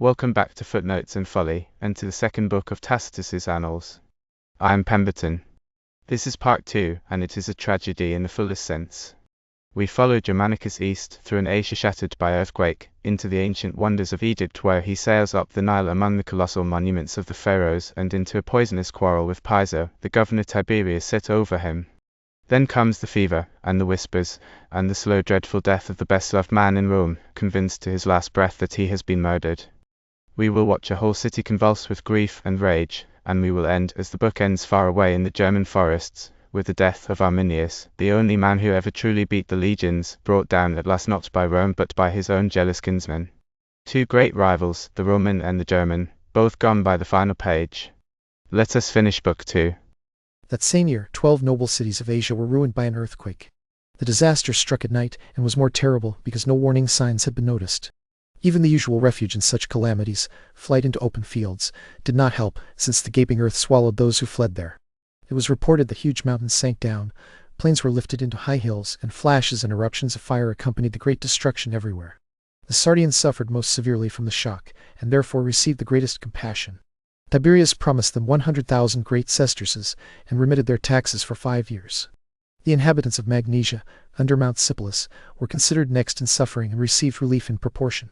Welcome back to Footnotes and Folly, and to the second book of Tacitus's Annals. I am Pemberton. This is part 2, and it is a tragedy in the fullest sense. We follow Germanicus east, through an Asia shattered by earthquake, into the ancient wonders of Egypt, where he sails up the Nile among the colossal monuments of the pharaohs, and into a poisonous quarrel with Piso, the governor Tiberius set over him. Then comes the fever, and the whispers, and the slow dreadful death of the best-loved man in Rome, convinced to his last breath that he has been murdered. We will watch a whole city convulsed with grief and rage, and we will end, as the book ends far away in the German forests, with the death of Arminius, the only man who ever truly beat the legions, brought down at last not by Rome but by his own jealous kinsmen. Two great rivals, the Roman and the German, both gone by the final page. Let us finish Book 2. That same year, 12 noble cities of Asia were ruined by an earthquake. The disaster struck at night and was more terrible because no warning signs had been noticed. Even the usual refuge in such calamities, flight into open fields, did not help, since the gaping earth swallowed those who fled there. It was reported that huge mountains sank down, plains were lifted into high hills, and flashes and eruptions of fire accompanied the great destruction everywhere. The Sardians suffered most severely from the shock, and therefore received the greatest compassion. Tiberius promised them 100,000 great sesterces, and remitted their taxes for 5 years. The inhabitants of Magnesia, under Mount Sipylus, were considered next in suffering and received relief in proportion.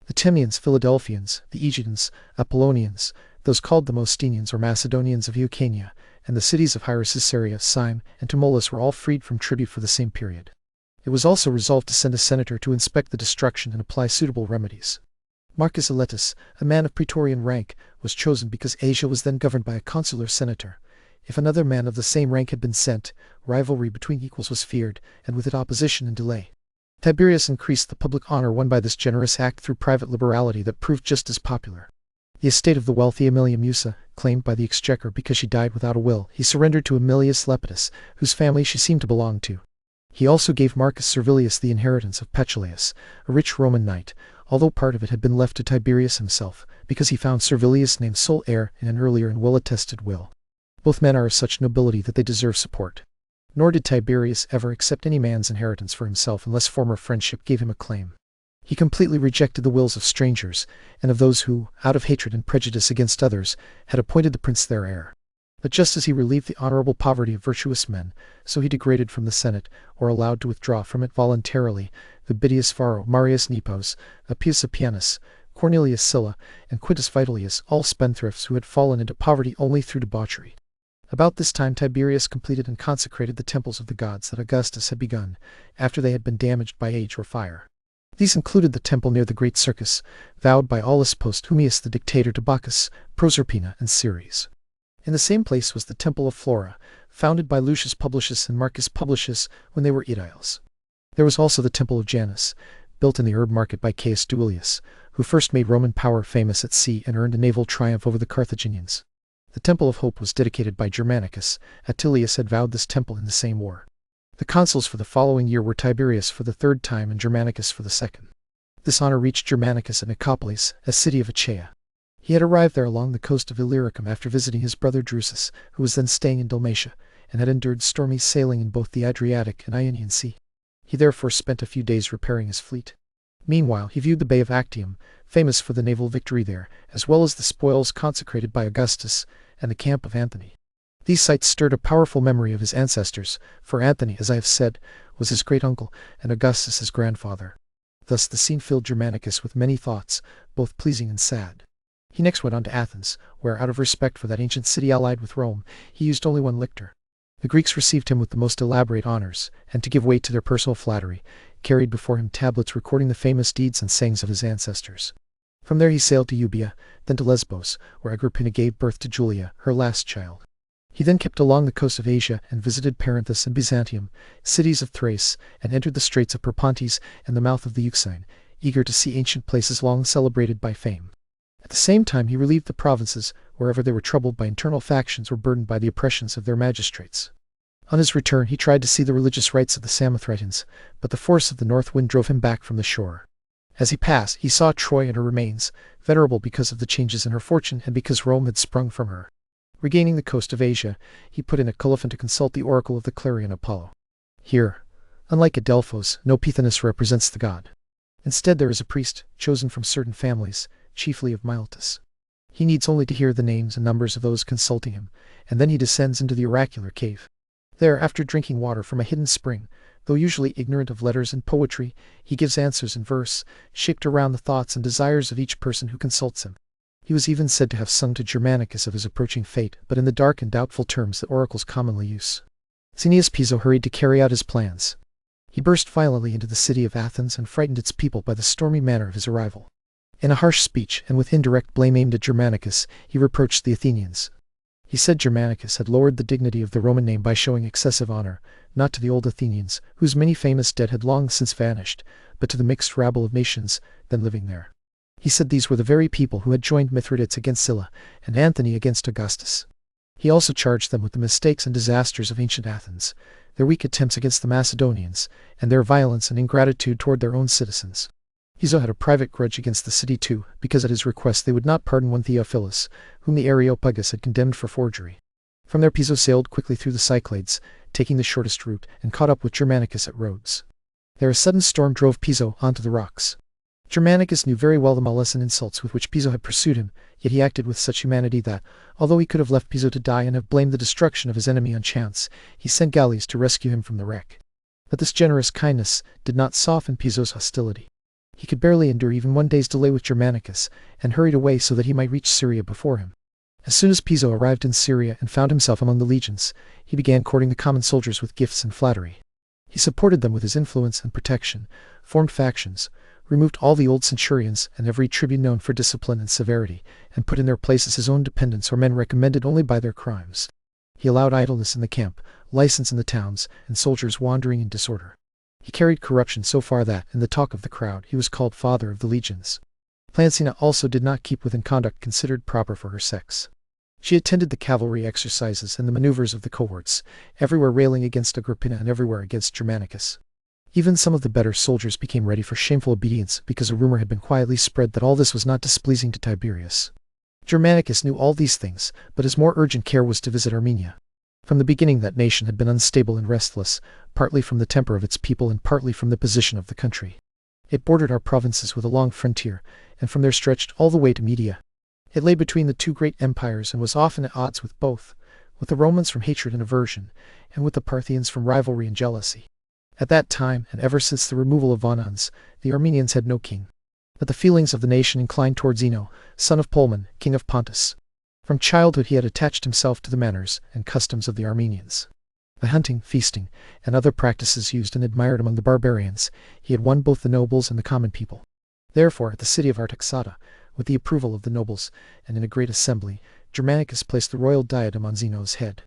The Timians, Philadelphians, the Aegians, Apollonians, those called the Mostenians or Macedonians of Eucania, and the cities of Hierosysaria, Syme, and Tmolus were all freed from tribute for the same period. It was also resolved to send a senator to inspect the destruction and apply suitable remedies. Marcus Alettus, a man of praetorian rank, was chosen because Asia was then governed by a consular senator. If another man of the same rank had been sent, rivalry between equals was feared, and with it opposition and delay. Tiberius increased the public honor won by this generous act through private liberality that proved just as popular. The estate of the wealthy Aemilia Musa, claimed by the exchequer because she died without a will, he surrendered to Aemilius Lepidus, whose family she seemed to belong to. He also gave Marcus Servilius the inheritance of Petulaeus, a rich Roman knight, although part of it had been left to Tiberius himself, because he found Servilius named sole heir in an earlier and well-attested will. Both men are of such nobility that they deserve support. Nor did Tiberius ever accept any man's inheritance for himself unless former friendship gave him a claim. He completely rejected the wills of strangers, and of those who, out of hatred and prejudice against others, had appointed the prince their heir. But just as he relieved the honorable poverty of virtuous men, so he degraded from the Senate, or allowed to withdraw from it voluntarily, Vibitius Varro, Marius Nepos, Appius Appianus, Cornelius Sylla, and Quintus Vitellius, all spendthrifts who had fallen into poverty only through debauchery. About this time Tiberius completed and consecrated the temples of the gods that Augustus had begun, after they had been damaged by age or fire. These included the temple near the Great Circus, vowed by Aulus Posthumius the dictator to Bacchus, Proserpina, and Ceres. In the same place was the temple of Flora, founded by Lucius Publicius and Marcus Publicius when they were aediles. There was also the temple of Janus, built in the herb market by Caius Duilius, who first made Roman power famous at sea and earned a naval triumph over the Carthaginians. The Temple of Hope was dedicated by Germanicus. Attilius had vowed this temple in the same war. The consuls for the following year were Tiberius for the 3rd time and Germanicus for the 2nd. This honor reached Germanicus at Nicopolis, a city of Achaia. He had arrived there along the coast of Illyricum after visiting his brother Drusus, who was then staying in Dalmatia, and had endured stormy sailing in both the Adriatic and Ionian Sea. He therefore spent a few days repairing his fleet. Meanwhile, he viewed the Bay of Actium, famous for the naval victory there, as well as the spoils consecrated by Augustus, and the camp of Anthony. These sights stirred a powerful memory of his ancestors, for Anthony, as I have said, was his great-uncle, and Augustus his grandfather. Thus the scene filled Germanicus with many thoughts, both pleasing and sad. He next went on to Athens, where, out of respect for that ancient city allied with Rome, he used only one lictor. The Greeks received him with the most elaborate honors, and to give weight to their personal flattery, carried before him tablets recording the famous deeds and sayings of his ancestors. From there he sailed to Euboea, then to Lesbos, where Agrippina gave birth to Julia, her last child. He then kept along the coast of Asia and visited Perinthus and Byzantium, cities of Thrace, and entered the straits of Propontis and the mouth of the Euxine, eager to see ancient places long celebrated by fame. At the same time he relieved the provinces, wherever they were troubled by internal factions or burdened by the oppressions of their magistrates. On his return he tried to see the religious rites of the Samothracians, but the force of the north wind drove him back from the shore. As he passed, he saw Troy and her remains, venerable because of the changes in her fortune and because Rome had sprung from her. Regaining the coast of Asia, he put in at Colophon to consult the oracle of the Clarion Apollo. Here, unlike at Delphos, no Pythonus represents the god. Instead there is a priest, chosen from certain families, chiefly of Miletus. He needs only to hear the names and numbers of those consulting him, and then he descends into the oracular cave. There, after drinking water from a hidden spring, though usually ignorant of letters and poetry, he gives answers in verse, shaped around the thoughts and desires of each person who consults him. He was even said to have sung to Germanicus of his approaching fate, but in the dark and doubtful terms that oracles commonly use. Cneius Piso hurried to carry out his plans. He burst violently into the city of Athens and frightened its people by the stormy manner of his arrival. In a harsh speech, and with indirect blame aimed at Germanicus, he reproached the Athenians. He said Germanicus had lowered the dignity of the Roman name by showing excessive honor, not to the old Athenians, whose many famous dead had long since vanished, but to the mixed rabble of nations then living there. He said these were the very people who had joined Mithridates against Sylla, and Antony against Augustus. He also charged them with the mistakes and disasters of ancient Athens, their weak attempts against the Macedonians, and their violence and ingratitude toward their own citizens. Piso had a private grudge against the city too, because at his request they would not pardon one Theophilus, whom the Areopagus had condemned for forgery. From there Piso sailed quickly through the Cyclades, taking the shortest route, and caught up with Germanicus at Rhodes. There a sudden storm drove Piso onto the rocks. Germanicus knew very well the malice and insults with which Piso had pursued him, yet he acted with such humanity that, although he could have left Piso to die and have blamed the destruction of his enemy on chance, he sent galleys to rescue him from the wreck. But this generous kindness did not soften Piso's hostility. He could barely endure even one day's delay with Germanicus, and hurried away so that he might reach Syria before him. As soon as Piso arrived in Syria and found himself among the legions, he began courting the common soldiers with gifts and flattery. He supported them with his influence and protection, formed factions, removed all the old centurions and every tribune known for discipline and severity, and put in their places his own dependents or men recommended only by their crimes. He allowed idleness in the camp, license in the towns, and soldiers wandering in disorder. He carried corruption so far that, in the talk of the crowd, he was called Father of the Legions. Plancina also did not keep within conduct considered proper for her sex. She attended the cavalry exercises and the maneuvers of the cohorts, everywhere railing against Agrippina and everywhere against Germanicus. Even some of the better soldiers became ready for shameful obedience because a rumor had been quietly spread that all this was not displeasing to Tiberius. Germanicus knew all these things, but his more urgent care was to visit Armenia. From the beginning that nation had been unstable and restless, partly from the temper of its people and partly from the position of the country. It bordered our provinces with a long frontier, and from there stretched all the way to Media. It lay between the two great empires and was often at odds with both, with the Romans from hatred and aversion, and with the Parthians from rivalry and jealousy. At that time, and ever since the removal of Annals, the Armenians had no king. But the feelings of the nation inclined toward Zeno, son of Polemon, king of Pontus. From childhood he had attached himself to the manners and customs of the Armenians. By hunting, feasting, and other practices used and admired among the barbarians, he had won both the nobles and the common people. Therefore, at the city of Artaxata, with the approval of the nobles, and in a great assembly, Germanicus placed the royal diadem on Zeno's head.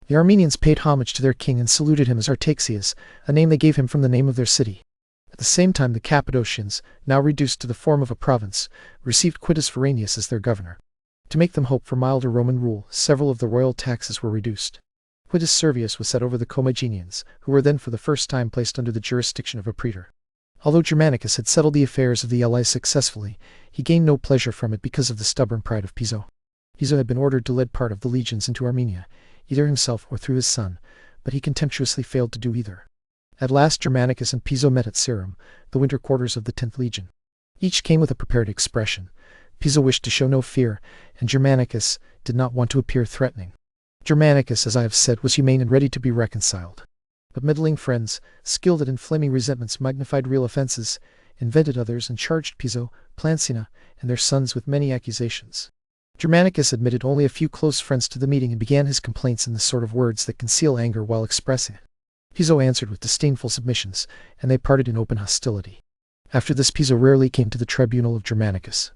The Armenians paid homage to their king and saluted him as Artaxias, a name they gave him from the name of their city. At the same time the Cappadocians, now reduced to the form of a province, received Quintus Veranius as their governor. To make them hope for milder Roman rule, several of the royal taxes were reduced. Quintus Servius was set over the Commagenians, who were then for the first time placed under the jurisdiction of a praetor. Although Germanicus had settled the affairs of the allies successfully, he gained no pleasure from it because of the stubborn pride of Piso. Piso had been ordered to lead part of the legions into Armenia, either himself or through his son, but he contemptuously failed to do either. At last Germanicus and Piso met at Cyrrhum, the winter quarters of the 10th Legion. Each came with a prepared expression. Piso wished to show no fear, and Germanicus did not want to appear threatening. Germanicus, as I have said, was humane and ready to be reconciled. But meddling friends, skilled at inflaming resentments, magnified real offences, invented others, and charged Piso, Plancina, and their sons with many accusations. Germanicus admitted only a few close friends to the meeting and began his complaints in the sort of words that conceal anger while expressing it. Piso answered with disdainful submissions, and they parted in open hostility. After this Piso rarely came to the tribunal of Germanicus.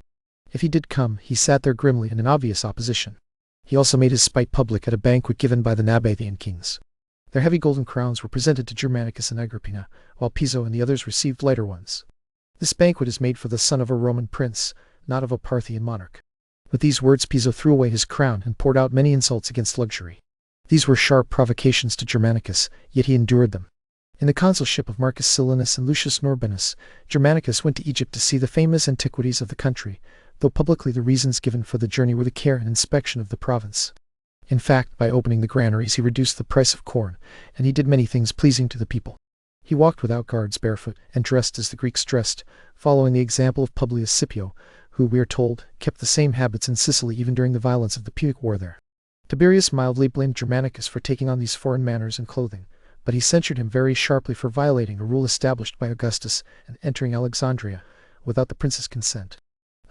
If he did come, he sat there grimly and in obvious opposition. He also made his spite public at a banquet given by the Nabatean kings. Their heavy golden crowns were presented to Germanicus and Agrippina, while Piso and the others received lighter ones. This banquet is made for the son of a Roman prince, not of a Parthian monarch. With these words Piso threw away his crown and poured out many insults against luxury. These were sharp provocations to Germanicus, yet he endured them. In the consulship of Marcus Silanus and Lucius Norbanus, Germanicus went to Egypt to see the famous antiquities of the country, though publicly the reasons given for the journey were the care and inspection of the province. In fact, by opening the granaries he reduced the price of corn, and he did many things pleasing to the people. He walked without guards barefoot, and dressed as the Greeks dressed, following the example of Publius Scipio, who, we are told, kept the same habits in Sicily even during the violence of the Punic War there. Tiberius mildly blamed Germanicus for taking on these foreign manners and clothing, but he censured him very sharply for violating a rule established by Augustus and entering Alexandria without the prince's consent.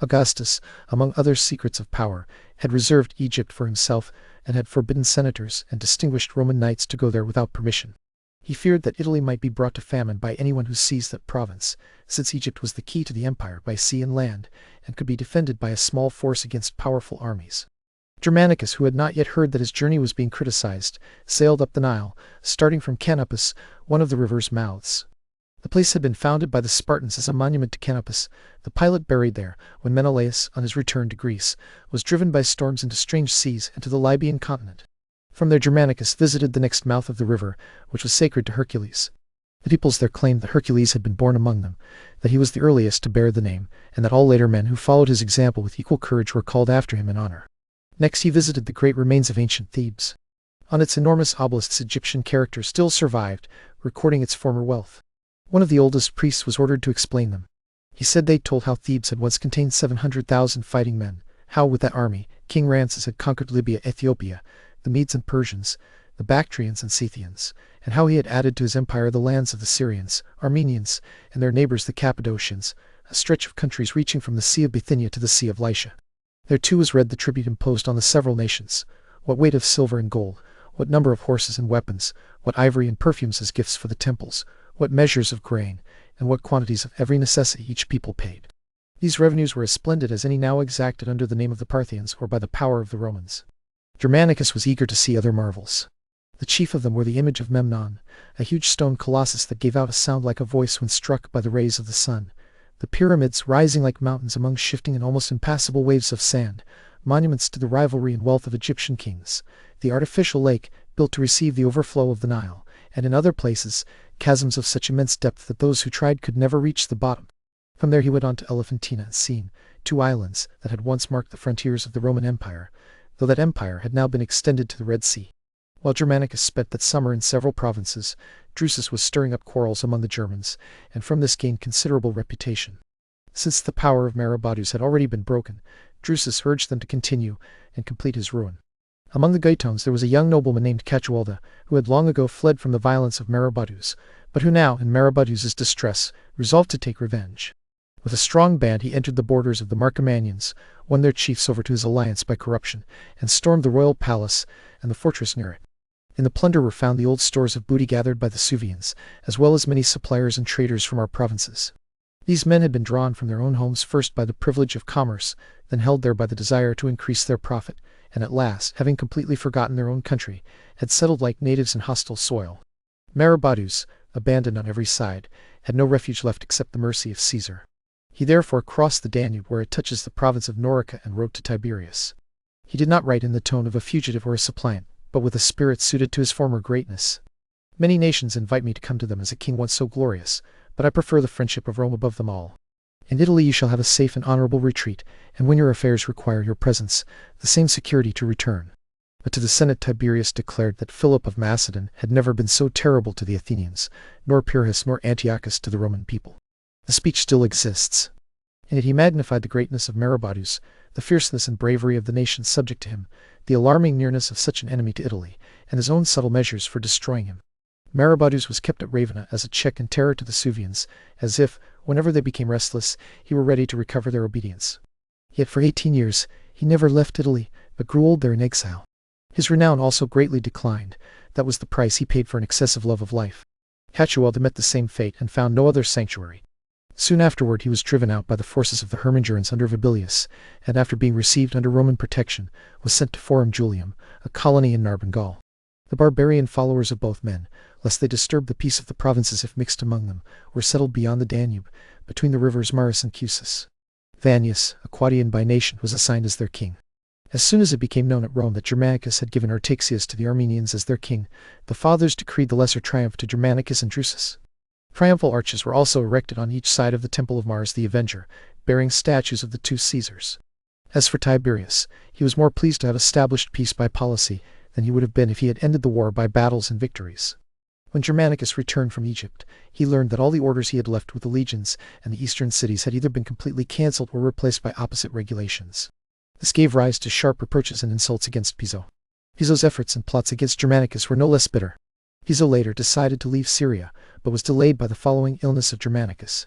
Augustus, among other secrets of power, had reserved Egypt for himself and had forbidden senators and distinguished Roman knights to go there without permission. He feared that Italy might be brought to famine by anyone who seized that province, since Egypt was the key to the empire by sea and land, and could be defended by a small force against powerful armies. Germanicus, who had not yet heard that his journey was being criticized, sailed up the Nile, starting from Canopus, one of the river's mouths. The place had been founded by the Spartans as a monument to Canopus, the pilot buried there, when Menelaus, on his return to Greece, was driven by storms into strange seas and to the Libyan continent. From there Germanicus visited the next mouth of the river, which was sacred to Hercules. The peoples there claimed that Hercules had been born among them, that he was the earliest to bear the name, and that all later men who followed his example with equal courage were called after him in honor. Next he visited the great remains of ancient Thebes. On its enormous obelisks Egyptian character still survived, recording its former wealth. One of the oldest priests was ordered to explain them. He said they told how Thebes had once contained 700,000 fighting men, how with that army, King Ramses had conquered Libya, Ethiopia, the Medes and Persians, the Bactrians and Scythians, and how he had added to his empire the lands of the Syrians, Armenians, and their neighbors the Cappadocians, a stretch of countries reaching from the Sea of Bithynia to the Sea of Lycia. There too was read the tribute imposed on the several nations, what weight of silver and gold, what number of horses and weapons, what ivory and perfumes as gifts for the temples, what measures of grain, and what quantities of every necessity each people paid. These revenues were as splendid as any now exacted under the name of the Parthians or by the power of the Romans. Germanicus was eager to see other marvels. The chief of them were the image of Memnon, a huge stone colossus that gave out a sound like a voice when struck by the rays of the sun, the pyramids rising like mountains among shifting and almost impassable waves of sand, monuments to the rivalry and wealth of Egyptian kings, the artificial lake built to receive the overflow of the Nile, and in other places, chasms of such immense depth that those who tried could never reach the bottom. From there he went on to Elephantina and Sine, two islands that had once marked the frontiers of the Roman Empire, though that empire had now been extended to the Red Sea. While Germanicus spent that summer in several provinces, Drusus was stirring up quarrels among the Germans, and from this gained considerable reputation. Since the power of Maroboduus had already been broken, Drusus urged them to continue and complete his ruin. Among the Gaetons there was a young nobleman named Catualda, who had long ago fled from the violence of Maroboduus, but who now, in Maroboduus's distress, resolved to take revenge. With a strong band he entered the borders of the Marcomannians, won their chiefs over to his alliance by corruption, and stormed the royal palace and the fortress near it. In the plunder were found the old stores of booty gathered by the Suevians, as well as many suppliers and traders from our provinces. These men had been drawn from their own homes first by the privilege of commerce, then held there by the desire to increase their profit, and at last, having completely forgotten their own country, had settled like natives in hostile soil. Maroboduus, abandoned on every side, had no refuge left except the mercy of Caesar. He therefore crossed the Danube where it touches the province of Norica and wrote to Tiberius. He did not write in the tone of a fugitive or a suppliant, but with a spirit suited to his former greatness. Many nations invite me to come to them as a king once so glorious, but I prefer the friendship of Rome above them all. In Italy you shall have a safe and honorable retreat, and when your affairs require your presence, the same security to return. But to the Senate Tiberius declared that Philip of Macedon had never been so terrible to the Athenians, nor Pyrrhus nor Antiochus to the Roman people. The speech still exists. In it he magnified the greatness of Maroboduus, the fierceness and bravery of the nations subject to him, the alarming nearness of such an enemy to Italy, and his own subtle measures for destroying him. Maroboduus was kept at Ravenna as a check and terror to the Suevians, as if, whenever they became restless, he were ready to recover their obedience. Yet for 18 years he never left Italy, but grew old there in exile. His renown also greatly declined. That was the price he paid for an excessive love of life. Catualda met the same fate and found no other sanctuary. Soon afterward he was driven out by the forces of the Hermingerans under Vabilius, and after being received under Roman protection, was sent to Forum Julium, a colony in Narbonne Gaul. The barbarian followers of both men, lest they disturb the peace of the provinces if mixed among them, were settled beyond the Danube, between the rivers Maris and Cussus. Vannius, a Quadian by nation, was assigned as their king. As soon as it became known at Rome that Germanicus had given Artaxias to the Armenians as their king, the fathers decreed the lesser triumph to Germanicus and Drusus. Triumphal arches were also erected on each side of the temple of Mars the Avenger, bearing statues of the two Caesars. As for Tiberius, he was more pleased to have established peace by policy than he would have been if he had ended the war by battles and victories. When Germanicus returned from Egypt, he learned that all the orders he had left with the legions and the eastern cities had either been completely cancelled or replaced by opposite regulations. This gave rise to sharp reproaches and insults against Piso. Piso's efforts and plots against Germanicus were no less bitter. Piso later decided to leave Syria, but was delayed by the following illness of Germanicus.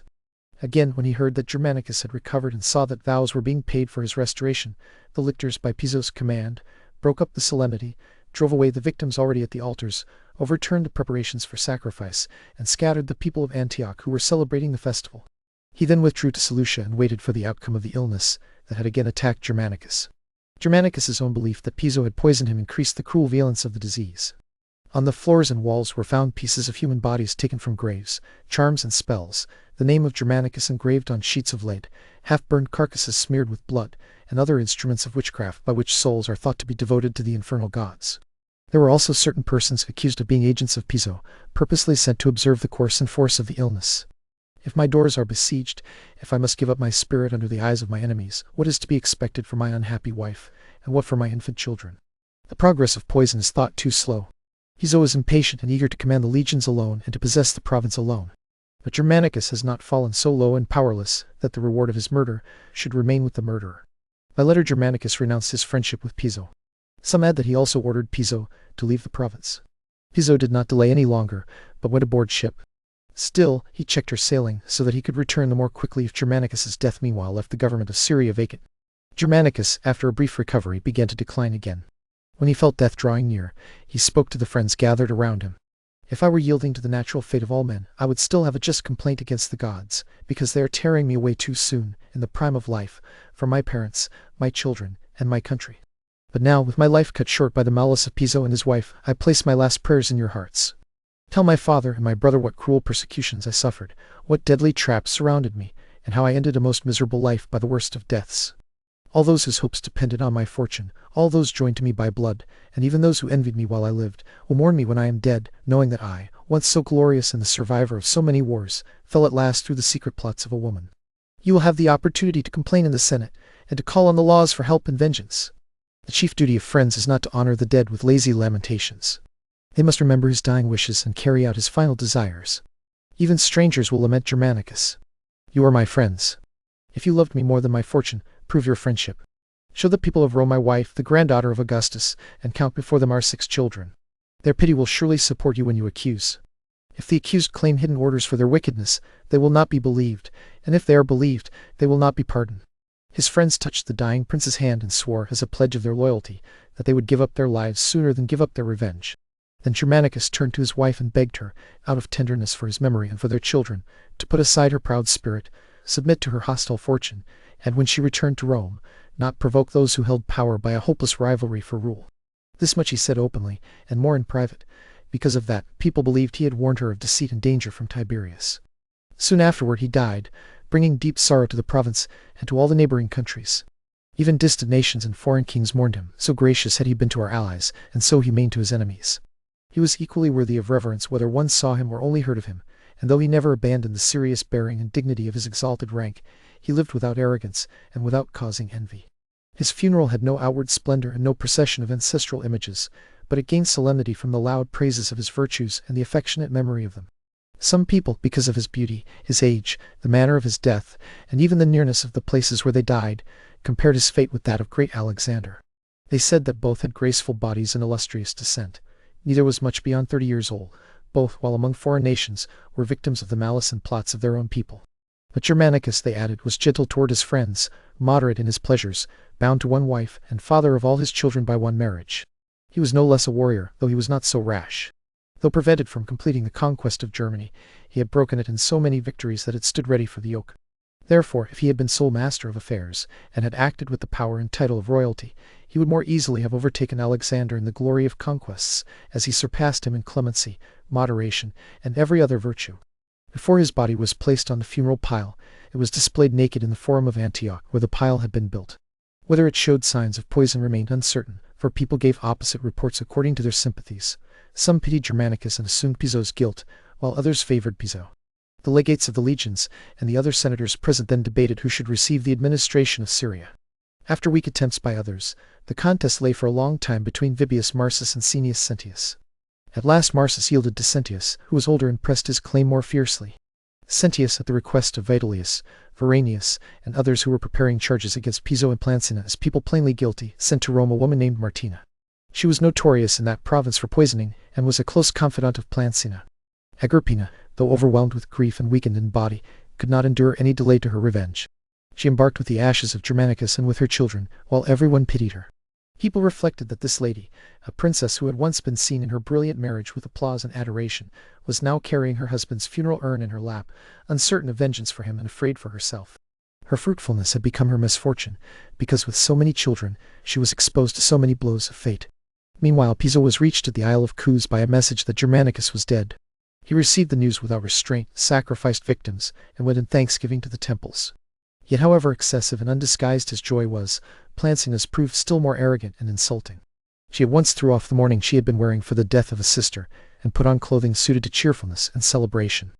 Again, when he heard that Germanicus had recovered and saw that vows were being paid for his restoration, the lictors, by Piso's command, broke up the solemnity, drove away the victims already at the altars, overturned the preparations for sacrifice, and scattered the people of Antioch who were celebrating the festival. He then withdrew to Seleucia and waited for the outcome of the illness that had again attacked Germanicus. Germanicus's own belief that Piso had poisoned him increased the cruel violence of the disease. On the floors and walls were found pieces of human bodies taken from graves, charms and spells, the name of Germanicus engraved on sheets of lead, half-burned carcasses smeared with blood, and other instruments of witchcraft by which souls are thought to be devoted to the infernal gods. There were also certain persons accused of being agents of Piso, purposely sent to observe the course and force of the illness. If my doors are besieged, if I must give up my spirit under the eyes of my enemies, what is to be expected for my unhappy wife, and what for my infant children? The progress of poison is thought too slow. Piso was impatient and eager to command the legions alone and to possess the province alone. But Germanicus has not fallen so low and powerless that the reward of his murder should remain with the murderer. By letter Germanicus renounced his friendship with Piso. Some add that he also ordered Piso to leave the province. Piso did not delay any longer, but went aboard ship. Still, he checked her sailing so that he could return the more quickly if Germanicus's death meanwhile left the government of Syria vacant. Germanicus, after a brief recovery, began to decline again. When he felt death drawing near, he spoke to the friends gathered around him. If I were yielding to the natural fate of all men, I would still have a just complaint against the gods, because they are tearing me away too soon, in the prime of life, from my parents, my children, and my country. But now, with my life cut short by the malice of Piso and his wife, I place my last prayers in your hearts. Tell my father and my brother what cruel persecutions I suffered, what deadly traps surrounded me, and how I ended a most miserable life by the worst of deaths. All those whose hopes depended on my fortune, all those joined to me by blood, and even those who envied me while I lived, will mourn me when I am dead, knowing that I, once so glorious and the survivor of so many wars, fell at last through the secret plots of a woman. You will have the opportunity to complain in the Senate, and to call on the laws for help and vengeance. The chief duty of friends is not to honor the dead with lazy lamentations. They must remember his dying wishes and carry out his final desires. Even strangers will lament Germanicus. You are my friends. If you loved me more than my fortune, prove your friendship. Show the people of Rome my wife, the granddaughter of Augustus, and count before them our 6 children. Their pity will surely support you when you accuse. If the accused claim hidden orders for their wickedness, they will not be believed, and if they are believed, they will not be pardoned. His friends touched the dying prince's hand and swore, as a pledge of their loyalty, that they would give up their lives sooner than give up their revenge. Then Germanicus turned to his wife and begged her, out of tenderness for his memory and for their children, to put aside her proud spirit, submit to her hostile fortune, and when she returned to Rome, not provoke those who held power by a hopeless rivalry for rule. This much he said openly, and more in private. Because of that, people believed he had warned her of deceit and danger from Tiberius. Soon afterward he died, bringing deep sorrow to the province and to all the neighboring countries. Even distant nations and foreign kings mourned him, so gracious had he been to our allies, and so humane to his enemies. He was equally worthy of reverence whether one saw him or only heard of him, and though he never abandoned the serious bearing and dignity of his exalted rank, he lived without arrogance and without causing envy. His funeral had no outward splendor and no procession of ancestral images, but it gained solemnity from the loud praises of his virtues and the affectionate memory of them. Some people, because of his beauty, his age, the manner of his death, and even the nearness of the places where they died, compared his fate with that of great Alexander. They said that both had graceful bodies and illustrious descent. Neither was much beyond 30 years old. Both, while among foreign nations, were victims of the malice and plots of their own people. But Germanicus, they added, was gentle toward his friends, moderate in his pleasures, bound to one wife, and father of all his children by one marriage. He was no less a warrior, though he was not so rash. Though prevented from completing the conquest of Germany, he had broken it in so many victories that it stood ready for the yoke. Therefore, if he had been sole master of affairs, and had acted with the power and title of royalty, he would more easily have overtaken Alexander in the glory of conquests, as he surpassed him in clemency, moderation, and every other virtue. Before his body was placed on the funeral pile, it was displayed naked in the Forum of Antioch, where the pile had been built. Whether it showed signs of poison remained uncertain, for people gave opposite reports according to their sympathies. Some pitied Germanicus and assumed Piso's guilt, while others favored Piso. The legates of the legions and the other senators present then debated who should receive the administration of Syria. After weak attempts by others, the contest lay for a long time between Vibius Marsus and Cneius Sentius. At last Marsus yielded to Sentius, who was older and pressed his claim more fiercely. Sentius, at the request of Vitellius, Veranius, and others who were preparing charges against Piso and Plancina as people plainly guilty, sent to Rome a woman named Martina. She was notorious in that province for poisoning, and was a close confidant of Plancina. Agrippina, though overwhelmed with grief and weakened in body, could not endure any delay to her revenge. She embarked with the ashes of Germanicus and with her children, while everyone pitied her. People reflected that this lady, a princess who had once been seen in her brilliant marriage with applause and adoration, was now carrying her husband's funeral urn in her lap, uncertain of vengeance for him and afraid for herself. Her fruitfulness had become her misfortune, because with so many children, she was exposed to so many blows of fate. Meanwhile, Piso was reached at the Isle of Cous by a message that Germanicus was dead. He received the news without restraint, sacrificed victims, and went in thanksgiving to the temples. Yet however excessive and undisguised his joy was, Plancina's proved still more arrogant and insulting. She at once threw off the mourning she had been wearing for the death of a sister, and put on clothing suited to cheerfulness and celebration.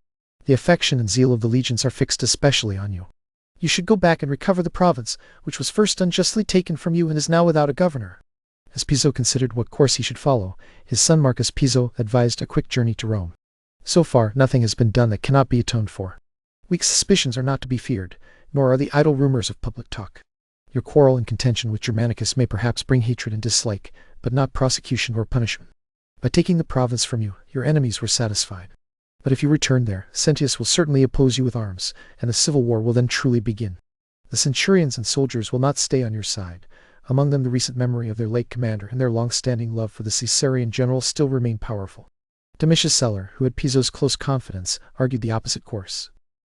The affection and zeal of the legions are fixed especially on you. You should go back and recover the province, which was first unjustly taken from you and is now without a governor. As Piso considered what course he should follow, his son Marcus Piso advised a quick journey to Rome. So far, nothing has been done that cannot be atoned for. Weak suspicions are not to be feared, nor are the idle rumors of public talk. Your quarrel and contention with Germanicus may perhaps bring hatred and dislike, but not prosecution or punishment. By taking the province from you, your enemies were satisfied. But if you return there, Sentius will certainly oppose you with arms, and the civil war will then truly begin. The centurions and soldiers will not stay on your side. Among them the recent memory of their late commander and their long-standing love for the Caesarian general still remain powerful. Domitius Celer, who had Piso's close confidence, argued the opposite course.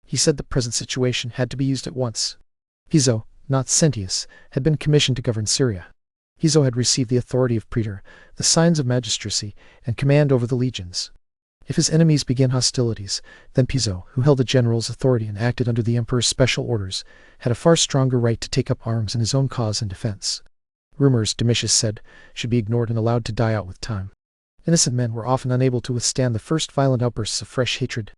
He said the present situation had to be used at once. Piso, not Sentius, had been commissioned to govern Syria. Piso had received the authority of praetor, the signs of magistracy, and command over the legions. If his enemies began hostilities, then Piso, who held the general's authority and acted under the emperor's special orders, had a far stronger right to take up arms in his own cause and defense. Rumors, Domitius said, should be ignored and allowed to die out with time. Innocent men were often unable to withstand the first violent outbursts of fresh hatred.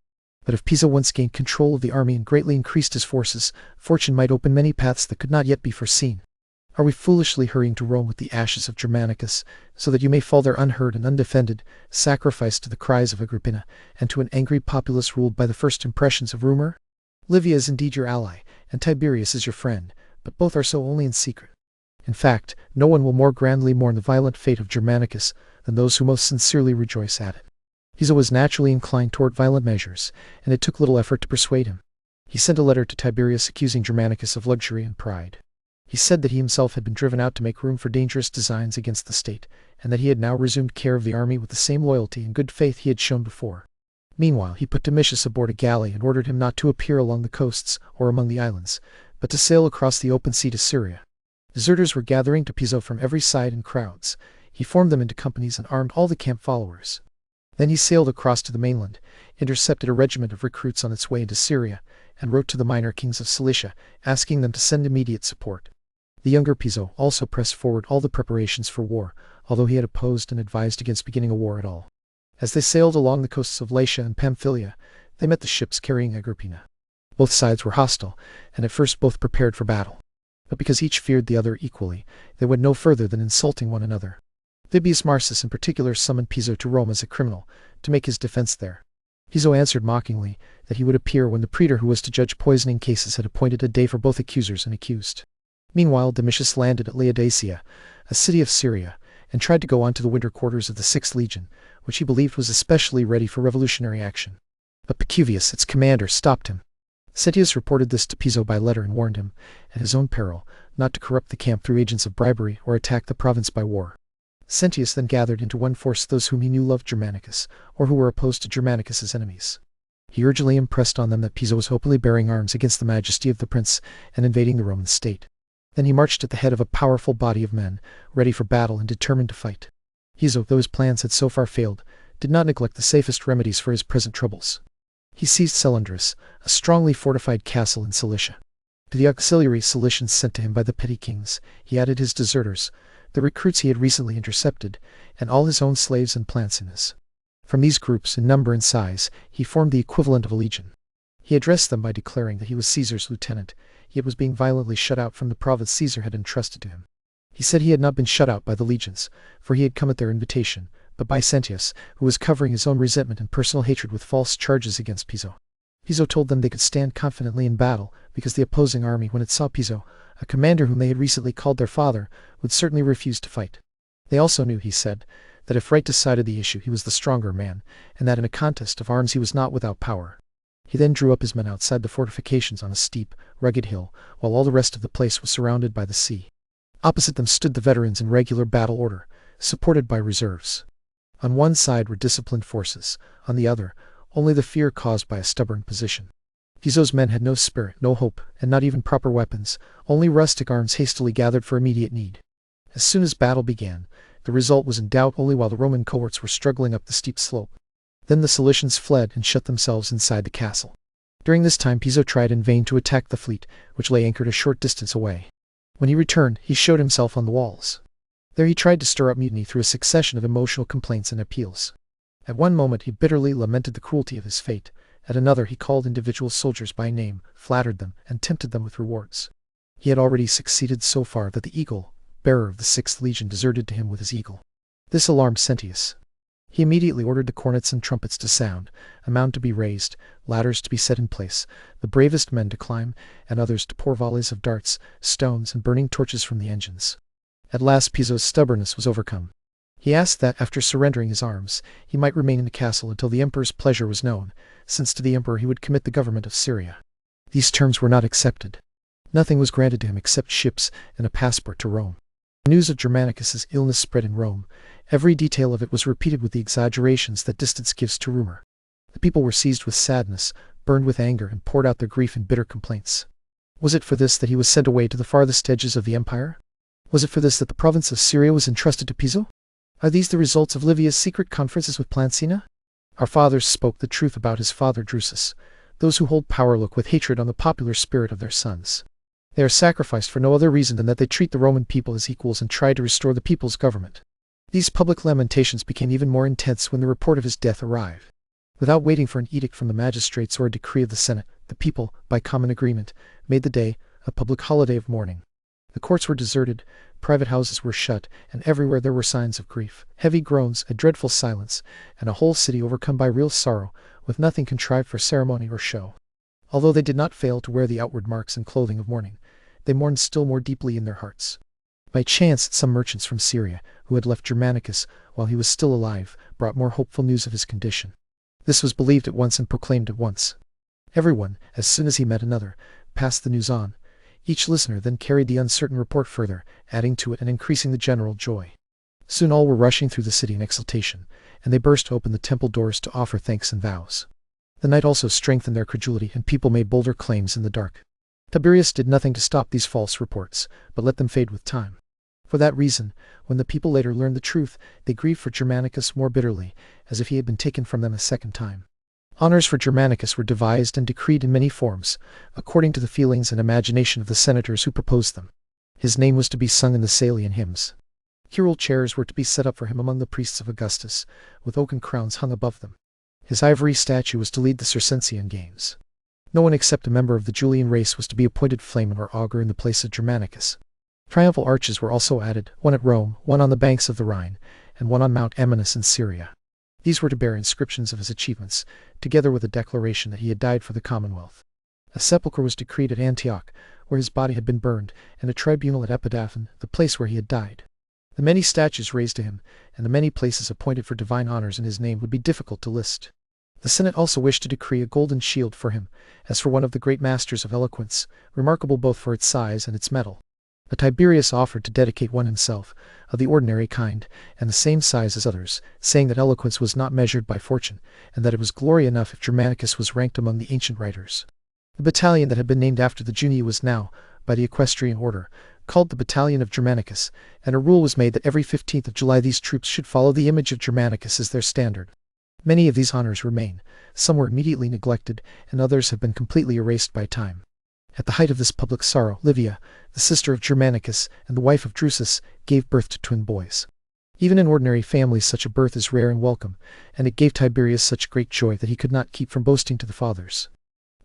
But if Piso once gained control of the army and greatly increased his forces, fortune might open many paths that could not yet be foreseen. Are we foolishly hurrying to Rome with the ashes of Germanicus, so that you may fall there unheard and undefended, sacrificed to the cries of Agrippina, and to an angry populace ruled by the first impressions of rumor? Livia is indeed your ally, and Tiberius is your friend, but both are so only in secret. In fact, no one will more grandly mourn the violent fate of Germanicus than those who most sincerely rejoice at it. Piso was naturally inclined toward violent measures, and it took little effort to persuade him. He sent a letter to Tiberius accusing Germanicus of luxury and pride. He said that he himself had been driven out to make room for dangerous designs against the state, and that he had now resumed care of the army with the same loyalty and good faith he had shown before. Meanwhile, he put Domitius aboard a galley and ordered him not to appear along the coasts or among the islands, but to sail across the open sea to Syria. Deserters were gathering to Piso from every side in crowds. He formed them into companies and armed all the camp followers. Then he sailed across to the mainland, intercepted a regiment of recruits on its way into Syria, and wrote to the minor kings of Cilicia, asking them to send immediate support. The younger Piso also pressed forward all the preparations for war, although he had opposed and advised against beginning a war at all. As they sailed along the coasts of Lycia and Pamphylia, they met the ships carrying Agrippina. Both sides were hostile, and at first both prepared for battle. But because each feared the other equally, they went no further than insulting one another. Vibius Marsus in particular summoned Piso to Rome as a criminal, to make his defense there. Piso answered mockingly that he would appear when the praetor who was to judge poisoning cases had appointed a day for both accusers and accused. Meanwhile, Domitius landed at Laodicea, a city of Syria, and tried to go on to the winter quarters of the 6th Legion, which he believed was especially ready for revolutionary action. But Pacuvius, its commander, stopped him. Sentius reported this to Piso by letter and warned him, at his own peril, not to corrupt the camp through agents of bribery or attack the province by war. Sentius then gathered into one force those whom he knew loved Germanicus, or who were opposed to Germanicus's enemies. He urgently impressed on them that Piso was hopefully bearing arms against the majesty of the prince and invading the Roman state. Then he marched at the head of a powerful body of men, ready for battle and determined to fight. Piso, though his plans had so far failed, did not neglect the safest remedies for his present troubles. He seized Selendris, a strongly fortified castle in Cilicia. To the auxiliary Cilicians sent to him by the petty kings, he added his deserters, the recruits he had recently intercepted, and all his own slaves and Plancinas. From these groups, in number and size, he formed the equivalent of a legion. He addressed them by declaring that he was Caesar's lieutenant, yet was being violently shut out from the province Caesar had entrusted to him. He said he had not been shut out by the legions, for he had come at their invitation, but by Sentius, who was covering his own resentment and personal hatred with false charges against Piso. Piso told them they could stand confidently in battle, because the opposing army, when it saw Piso, a commander whom they had recently called their father, would certainly refuse to fight. They also knew, he said, that if right decided the issue he was the stronger man, and that in a contest of arms he was not without power. He then drew up his men outside the fortifications on a steep, rugged hill, while all the rest of the place was surrounded by the sea. Opposite them stood the veterans in regular battle order, supported by reserves. On one side were disciplined forces, on the other, only the fear caused by a stubborn position. Piso's men had no spirit, no hope, and not even proper weapons, only rustic arms hastily gathered for immediate need. As soon as battle began, the result was in doubt only while the Roman cohorts were struggling up the steep slope. Then the Cilicians fled and shut themselves inside the castle. During this time Piso tried in vain to attack the fleet, which lay anchored a short distance away. When he returned, he showed himself on the walls. There he tried to stir up mutiny through a succession of emotional complaints and appeals. At one moment he bitterly lamented the cruelty of his fate. At another he called individual soldiers by name, flattered them, and tempted them with rewards. He had already succeeded so far that the eagle, bearer of the 6th Legion, deserted to him with his eagle. This alarmed Sentius. He immediately ordered the cornets and trumpets to sound, a mound to be raised, ladders to be set in place, the bravest men to climb, and others to pour volleys of darts, stones, and burning torches from the engines. At last Piso's stubbornness was overcome. He asked that, after surrendering his arms, he might remain in the castle until the emperor's pleasure was known, since to the emperor he would commit the government of Syria. These terms were not accepted. Nothing was granted to him except ships and a passport to Rome. News of Germanicus's illness spread in Rome. Every detail of it was repeated with the exaggerations that distance gives to rumor. The people were seized with sadness, burned with anger, and poured out their grief in bitter complaints. Was it for this that he was sent away to the farthest edges of the empire? Was it for this that the province of Syria was entrusted to Piso? Are these the results of Livia's secret conferences with Plancina? Our fathers spoke the truth about his father Drusus. Those who hold power look with hatred on the popular spirit of their sons. They are sacrificed for no other reason than that they treat the Roman people as equals and try to restore the people's government. These public lamentations became even more intense when the report of his death arrived. Without waiting for an edict from the magistrates or a decree of the Senate, the people, by common agreement, made the day a public holiday of mourning. The courts were deserted, private houses were shut, and everywhere there were signs of grief, heavy groans, a dreadful silence, and a whole city overcome by real sorrow, with nothing contrived for ceremony or show. Although they did not fail to wear the outward marks and clothing of mourning, they mourned still more deeply in their hearts. By chance, some merchants from Syria, who had left Germanicus while he was still alive, brought more hopeful news of his condition. This was believed at once and proclaimed at once. Everyone, as soon as he met another, passed the news on. Each listener then carried the uncertain report further, adding to it and increasing the general joy. Soon all were rushing through the city in exultation, and they burst open the temple doors to offer thanks and vows. The night also strengthened their credulity, and people made bolder claims in the dark. Tiberius did nothing to stop these false reports, but let them fade with time. For that reason, when the people later learned the truth, they grieved for Germanicus more bitterly, as if he had been taken from them a second time. Honors for Germanicus were devised and decreed in many forms, according to the feelings and imagination of the senators who proposed them. His name was to be sung in the Salian hymns. Curule chairs were to be set up for him among the priests of Augustus, with oaken crowns hung above them. His ivory statue was to lead the Circensian games. No one except a member of the Julian race was to be appointed flamen or augur in the place of Germanicus. Triumphal arches were also added, one at Rome, one on the banks of the Rhine, and one on Mount Amanus in Syria. These were to bear inscriptions of his achievements, together with a declaration that he had died for the commonwealth. A sepulchre was decreed at Antioch, where his body had been burned, and a tribunal at Epidaphon, the place where he had died. The many statues raised to him, and the many places appointed for divine honors in his name would be difficult to list. The Senate also wished to decree a golden shield for him, as for one of the great masters of eloquence, remarkable both for its size and its metal. But Tiberius offered to dedicate one himself, of the ordinary kind, and the same size as others, saying that eloquence was not measured by fortune, and that it was glory enough if Germanicus was ranked among the ancient writers. The battalion that had been named after the Junii was now, by the equestrian order, called the Battalion of Germanicus, and a rule was made that every 15th of July these troops should follow the image of Germanicus as their standard. Many of these honors remain, some were immediately neglected, and others have been completely erased by time. At the height of this public sorrow, Livia, the sister of Germanicus and the wife of Drusus, gave birth to twin boys. Even in ordinary families such a birth is rare and welcome, and it gave Tiberius such great joy that he could not keep from boasting to the fathers.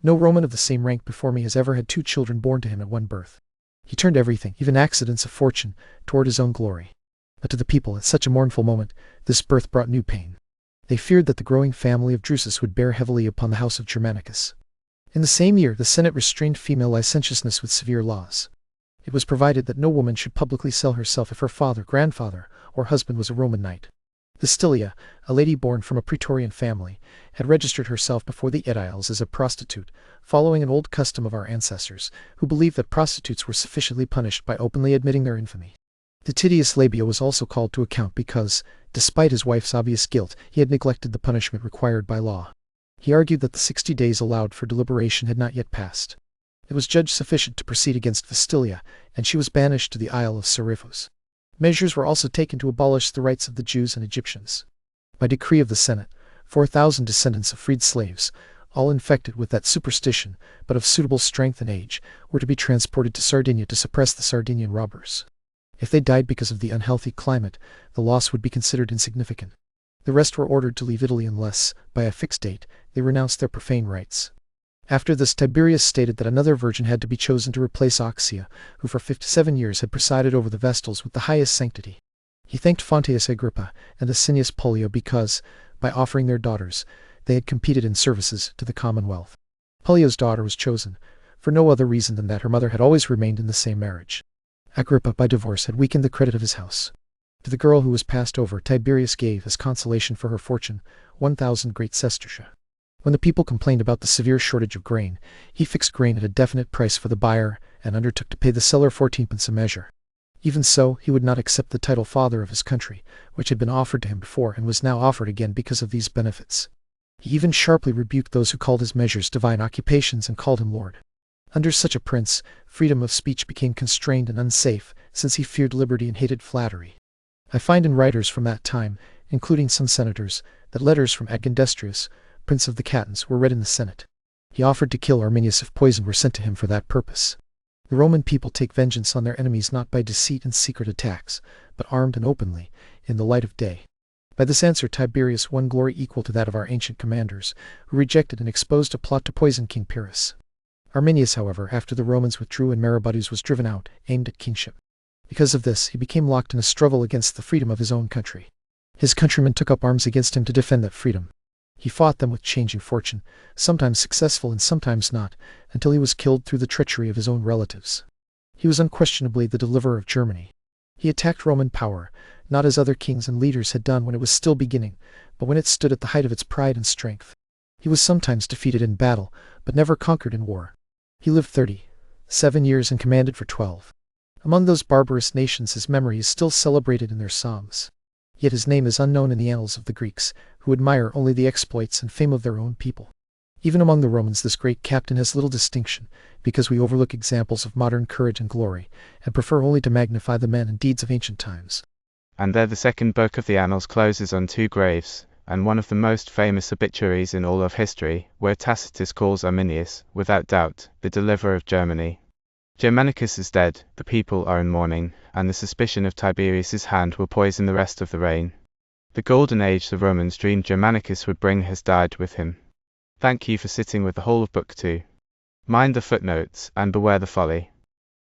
No Roman of the same rank before me has ever had 2 children born to him at one birth. He turned everything, even accidents of fortune, toward his own glory. But to the people, at such a mournful moment, this birth brought new pain. They feared that the growing family of Drusus would bear heavily upon the house of Germanicus. In the same year, the Senate restrained female licentiousness with severe laws. It was provided that no woman should publicly sell herself if her father, grandfather, or husband was a Roman knight. Vestilia, a lady born from a praetorian family, had registered herself before the Ediles as a prostitute, following an old custom of our ancestors, who believed that prostitutes were sufficiently punished by openly admitting their infamy. Titius Labia was also called to account because, despite his wife's obvious guilt, he had neglected the punishment required by law. He argued that the 60 days allowed for deliberation had not yet passed. It was judged sufficient to proceed against Vestilia, and she was banished to the Isle of Seriphos. Measures were also taken to abolish the rights of the Jews and Egyptians. By decree of the Senate, 4,000 descendants of freed slaves, all infected with that superstition, but of suitable strength and age, were to be transported to Sardinia to suppress the Sardinian robbers. If they died because of the unhealthy climate, the loss would be considered insignificant. The rest were ordered to leave Italy unless, by a fixed date, they renounced their profane rites. After this, Tiberius stated that another virgin had to be chosen to replace Oxia, who for 57 years had presided over the Vestals with the highest sanctity. He thanked Fonteius Agrippa and Asinius Pollio because, by offering their daughters, they had competed in services to the commonwealth. Pollio's daughter was chosen, for no other reason than that her mother had always remained in the same marriage. Agrippa, by divorce, had weakened the credit of his house. To the girl who was passed over, Tiberius gave, as consolation for her fortune, 1,000 great sestertia. When the people complained about the severe shortage of grain, he fixed grain at a definite price for the buyer and undertook to pay the seller 14 pence a measure. Even so, he would not accept the title father of his country, which had been offered to him before and was now offered again because of these benefits. He even sharply rebuked those who called his measures divine occupations and called him lord. Under such a prince, freedom of speech became constrained and unsafe, since he feared liberty and hated flattery. I find in writers from that time, including some senators, that letters from Agendestrius, prince of the Catans, were read in the Senate. He offered to kill Arminius if poison were sent to him for that purpose. The Roman people take vengeance on their enemies not by deceit and secret attacks, but armed and openly, in the light of day. By this answer Tiberius won glory equal to that of our ancient commanders, who rejected and exposed a plot to poison King Pyrrhus. Arminius, however, after the Romans withdrew and Maroboduus was driven out, aimed at kingship. Because of this, he became locked in a struggle against the freedom of his own country. His countrymen took up arms against him to defend that freedom. He fought them with changing fortune, sometimes successful and sometimes not, until he was killed through the treachery of his own relatives. He was unquestionably the deliverer of Germany. He attacked Roman power, not as other kings and leaders had done when it was still beginning, but when it stood at the height of its pride and strength. He was sometimes defeated in battle, but never conquered in war. He lived 37 years and commanded for 12. Among those barbarous nations his memory is still celebrated in their psalms. Yet his name is unknown in the annals of the Greeks, who admire only the exploits and fame of their own people. Even among the Romans this great captain has little distinction, because we overlook examples of modern courage and glory, and prefer only to magnify the men and deeds of ancient times. And there the second book of the Annals closes on two graves, and one of the most famous obituaries in all of history, where Tacitus calls Arminius, without doubt, the deliverer of Germany. Germanicus is dead, the people are in mourning, and the suspicion of Tiberius's hand will poison the rest of the reign. The golden age the Romans dreamed Germanicus would bring has died with him. Thank you for sitting with the whole of Book 2. Mind the footnotes, and beware the folly.